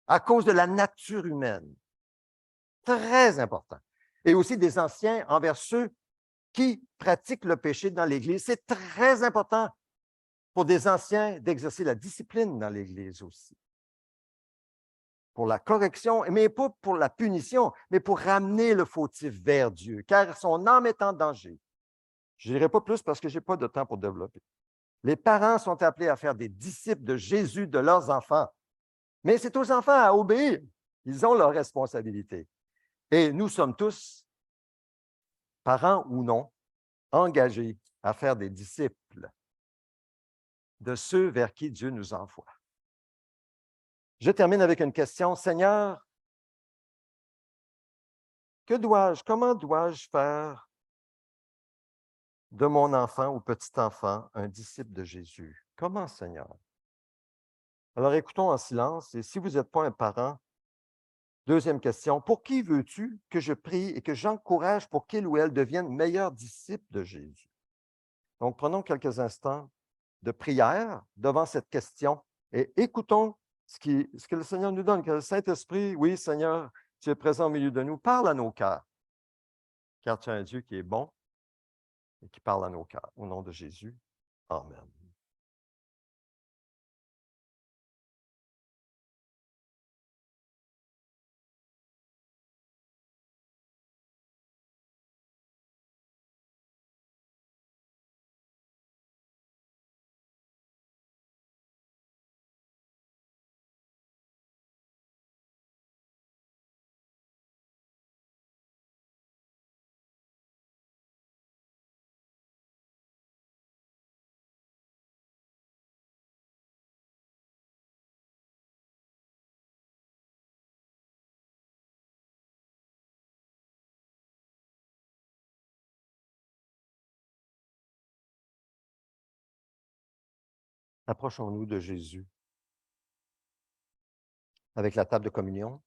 à cause de la nature humaine. Très important. Et aussi des anciens envers ceux qui pratiquent le péché dans l'Église. C'est très important pour des anciens d'exercer la discipline dans l'Église aussi. Pour la correction, mais pas pour la punition, mais pour ramener le fautif vers Dieu, car son âme est en danger. Je n'irai pas plus parce que je n'ai pas de temps pour développer. Les parents sont appelés à faire des disciples de Jésus de leurs enfants. Mais c'est aux enfants à obéir. Ils ont leurs responsabilités. Et nous sommes tous, parents ou non, engagés à faire des disciples de ceux vers qui Dieu nous envoie. Je termine avec une question. Seigneur, comment dois-je faire de mon enfant ou petit-enfant un disciple de Jésus? Comment, Seigneur? Alors écoutons en silence, et si vous n'êtes pas un parent, deuxième question, pour qui veux-tu que je prie et que j'encourage pour qu'il ou elle devienne meilleur disciple de Jésus? Donc, prenons quelques instants de prière devant cette question et écoutons ce que le Seigneur nous donne. Que le Saint-Esprit, oui, Seigneur, tu es présent au milieu de nous, parle à nos cœurs. car tu es un Dieu qui est bon et qui parle à nos cœurs. Au nom de Jésus, amen. Approchons-nous de Jésus avec la table de communion.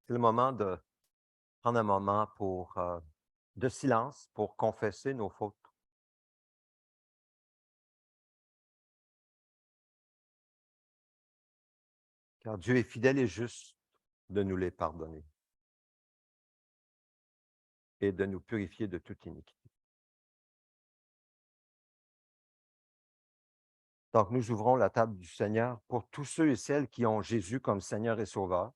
C'est le moment de prendre un moment de silence pour confesser nos fautes. Car Dieu est fidèle et juste de nous les pardonner et de nous purifier de toute iniquité. Donc, nous ouvrons la table du Seigneur pour tous ceux et celles qui ont Jésus comme Seigneur et Sauveur,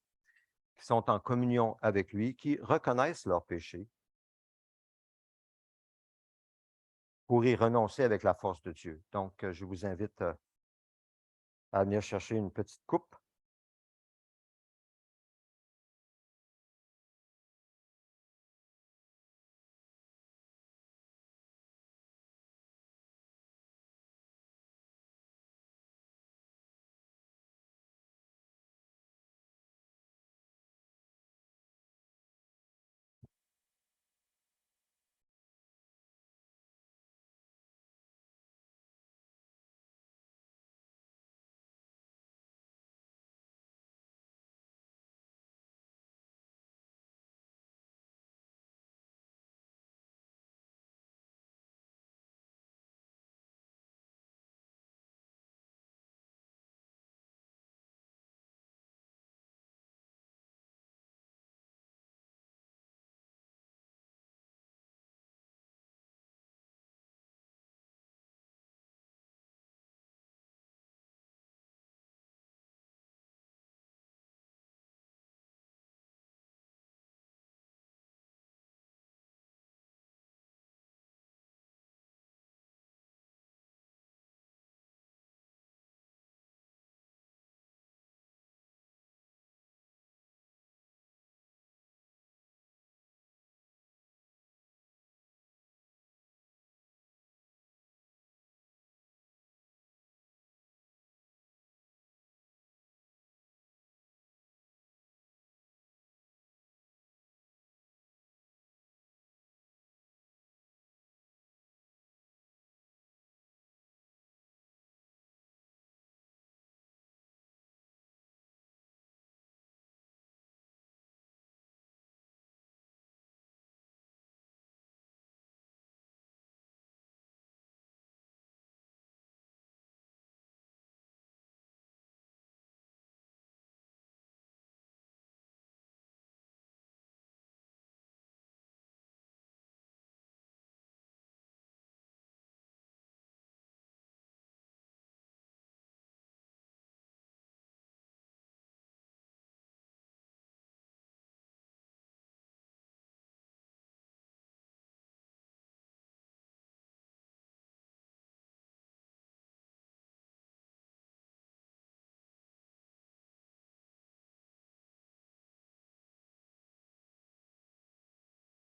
qui sont en communion avec lui, qui reconnaissent leurs péchés pour y renoncer avec la force de Dieu. Donc, je vous invite à venir chercher une petite coupe.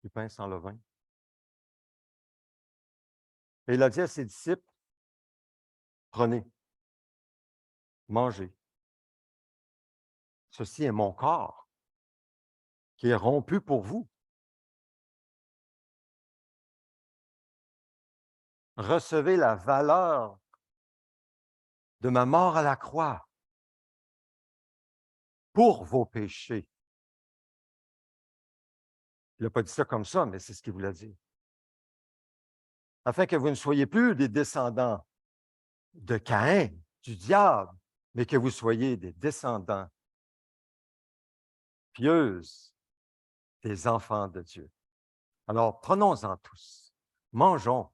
Du pain sans levain. Et il a dit à ses disciples, prenez, mangez. Ceci est mon corps qui est rompu pour vous. Recevez la valeur de ma mort à la croix pour vos péchés. Il n'a pas dit ça comme ça, mais c'est ce qu'il voulait dire. Afin que vous ne soyez plus des descendants de Caïn, du diable, mais que vous soyez des descendants pieuses des enfants de Dieu. Alors, prenons-en tous. Mangeons.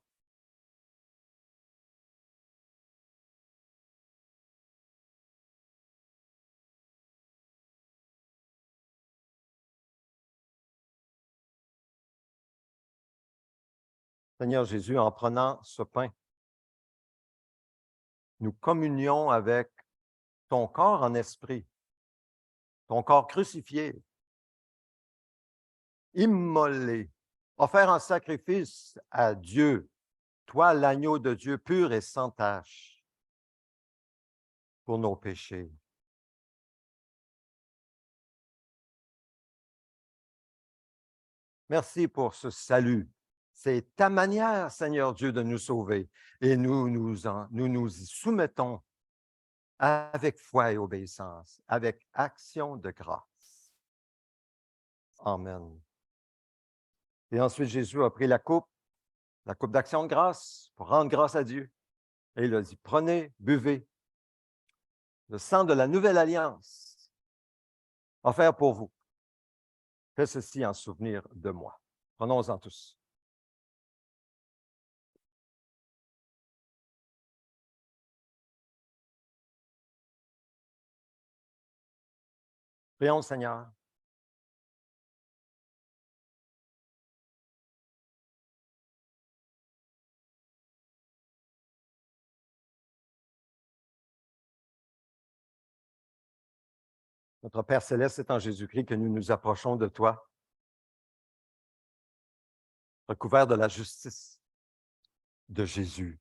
Seigneur Jésus, en prenant ce pain, nous communions avec ton corps en esprit, ton corps crucifié, immolé, offert en sacrifice à Dieu, toi l'agneau de Dieu pur et sans tache pour nos péchés. Merci pour ce salut. C'est ta manière, Seigneur Dieu, de nous sauver et nous y soumettons avec foi et obéissance, avec action de grâce. Amen. Et ensuite, Jésus a pris la coupe d'action de grâce, pour rendre grâce à Dieu. Et il a dit, prenez, buvez, le sang de la nouvelle alliance, offert pour vous. Faites ceci en souvenir de moi. Prenons-en tous. Prions le Seigneur. Notre Père céleste, c'est en Jésus-Christ que nous nous approchons de toi, recouverts de la justice de Jésus.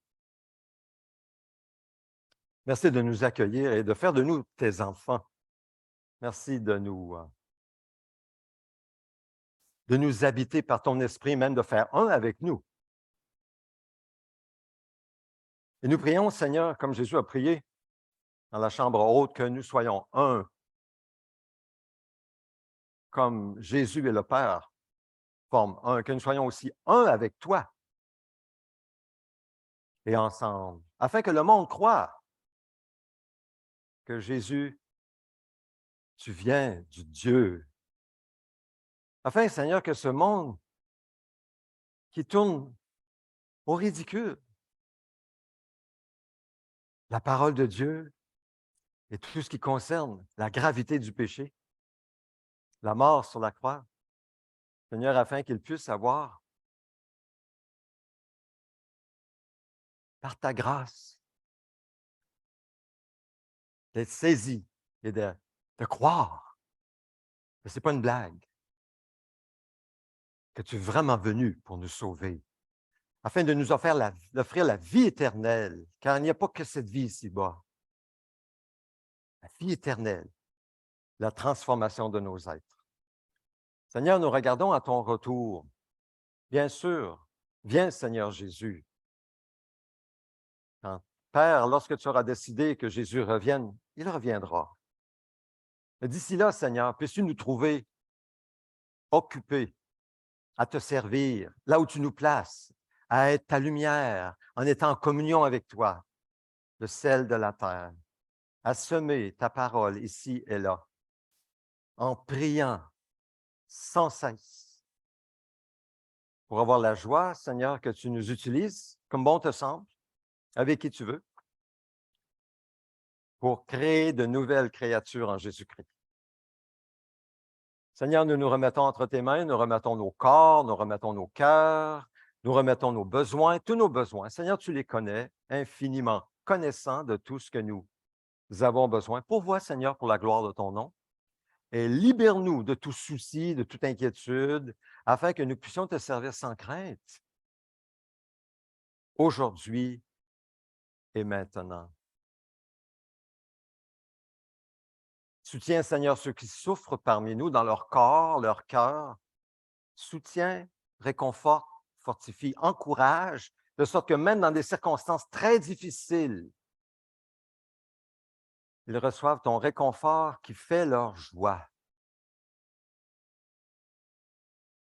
Merci de nous accueillir et de faire de nous tes enfants. Merci de nous habiter par ton esprit, même de faire un avec nous. Et nous prions, Seigneur, comme Jésus a prié dans la chambre haute, que nous soyons un, comme Jésus et le Père forment un, que nous soyons aussi un avec toi et ensemble, afin que le monde croie que Jésus, tu viens du Dieu. Afin, Seigneur, que ce monde qui tourne au ridicule, la parole de Dieu et tout ce qui concerne la gravité du péché, la mort sur la croix, Seigneur, afin qu'ils puissent avoir, par ta grâce, d'être saisis et de croire que ce n'est pas une blague, que tu es vraiment venu pour nous sauver, afin de nous offrir la vie éternelle, car il n'y a pas que cette vie ici-bas. La vie éternelle, la transformation de nos êtres. Seigneur, nous regardons à ton retour. Bien sûr, viens, Seigneur Jésus. Quand, Père, lorsque tu auras décidé que Jésus revienne, il reviendra. Mais d'ici là, Seigneur, puisses-tu nous trouver occupés à te servir, là où tu nous places, à être ta lumière, en étant en communion avec toi, le sel de la terre, à semer ta parole ici et là, en priant sans cesse, pour avoir la joie, Seigneur, que tu nous utilises comme bon te semble, avec qui tu veux, pour créer de nouvelles créatures en Jésus-Christ. Seigneur, nous nous remettons entre tes mains, nous remettons nos corps, nous remettons nos cœurs, nous remettons nos besoins, tous nos besoins. Seigneur, tu les connais infiniment, connaissant de tout ce que nous avons besoin. Pourvois, Seigneur, pour la gloire de ton nom, et libère-nous de tout souci, de toute inquiétude, afin que nous puissions te servir sans crainte, aujourd'hui et maintenant. Soutiens, Seigneur, ceux qui souffrent parmi nous dans leur corps, leur cœur. Soutiens, réconforte, fortifie, encourage, de sorte que même dans des circonstances très difficiles, ils reçoivent ton réconfort qui fait leur joie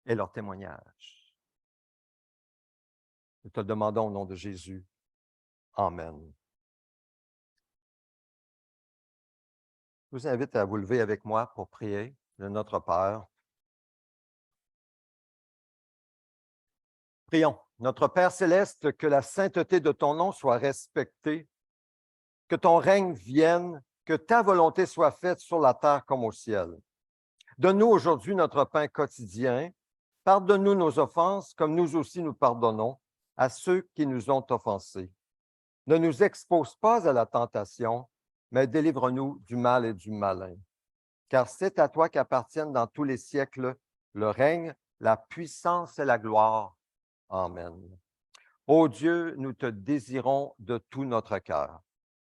et leur témoignage. Nous te le demandons au nom de Jésus. Amen. Je vous invite à vous lever avec moi pour prier de notre Père. Prions. Notre Père céleste, que la sainteté de ton nom soit respectée, que ton règne vienne, que ta volonté soit faite sur la terre comme au ciel. Donne-nous aujourd'hui notre pain quotidien. Pardonne-nous nos offenses, comme nous aussi nous pardonnons à ceux qui nous ont offensés. Ne nous expose pas à la tentation, mais délivre-nous du mal et du malin. Car c'est à toi qu'appartiennent dans tous les siècles le règne, la puissance et la gloire. Amen. Ô Dieu, nous te désirons de tout notre cœur.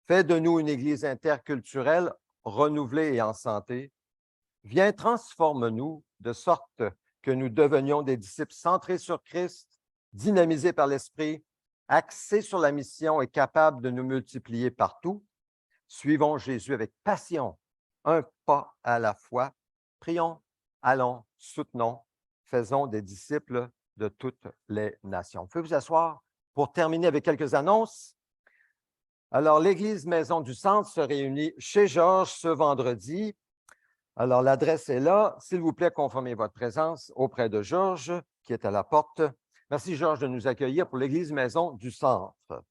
Fais de nous une Église interculturelle, renouvelée et en santé. Viens, transforme-nous de sorte que nous devenions des disciples centrés sur Christ, dynamisés par l'Esprit, axés sur la mission et capables de nous multiplier partout. Suivons Jésus avec passion, un pas à la fois. Prions, allons, soutenons, faisons des disciples de toutes les nations. Vous pouvez vous asseoir pour terminer avec quelques annonces. Alors, l'Église Maison du Centre se réunit chez Georges ce vendredi. Alors, l'adresse est là. S'il vous plaît, confirmez votre présence auprès de Georges, qui est à la porte. Merci, Georges, de nous accueillir pour l'Église Maison du Centre.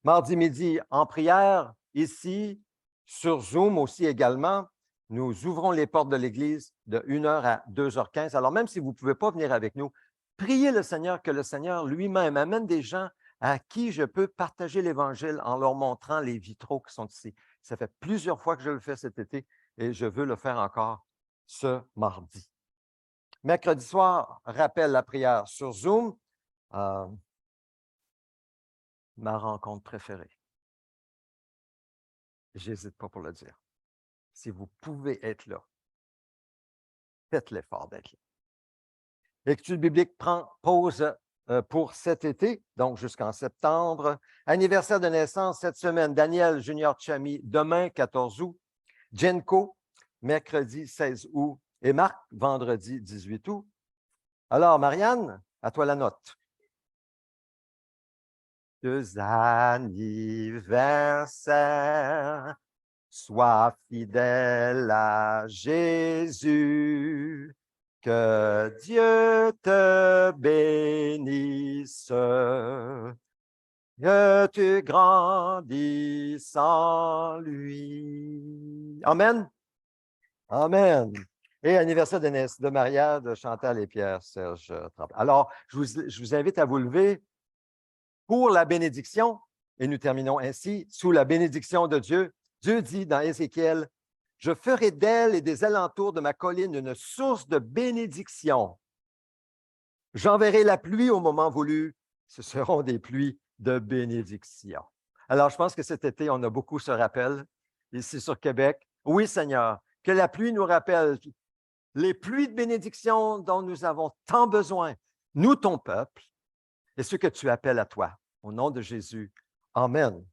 Mardi midi, en prière, ici, sur Zoom aussi également, nous ouvrons les portes de l'Église de 1h à 2h15. Alors, même si vous ne pouvez pas venir avec nous, priez le Seigneur que le Seigneur lui-même amène des gens à qui je peux partager l'Évangile en leur montrant les vitraux qui sont ici. Ça fait plusieurs fois que je le fais cet été et je veux le faire encore ce mardi. Mercredi soir, rappel la prière sur Zoom. Ma rencontre préférée. J'hésite pas pour le dire. Si vous pouvez être là, faites l'effort d'être là. L'étude biblique prend pause pour cet été, donc jusqu'en septembre. Anniversaire de naissance cette semaine, Daniel Junior Chami, demain 14 août. Jenko, mercredi 16 août. Et Marc, vendredi 18 août. Alors, Marianne, à toi la note. Deux anniversaires. Sois fidèle à Jésus, que Dieu te bénisse, que tu grandisses en lui. Amen. Amen. Et anniversaire de mariage de Chantal et Pierre-Serge Tremblay. Alors, je vous invite à vous lever pour la bénédiction, et nous terminons ainsi, sous la bénédiction de Dieu. Dieu dit dans Ézéchiel, « Je ferai d'elle et des alentours de ma colline une source de bénédiction. J'enverrai la pluie au moment voulu. Ce seront des pluies de bénédiction. » Alors, je pense que cet été, on a beaucoup ce rappel ici sur Québec. Oui, Seigneur, que la pluie nous rappelle les pluies de bénédiction dont nous avons tant besoin, nous, ton peuple, et ceux que tu appelles à toi. Au nom de Jésus. Amen.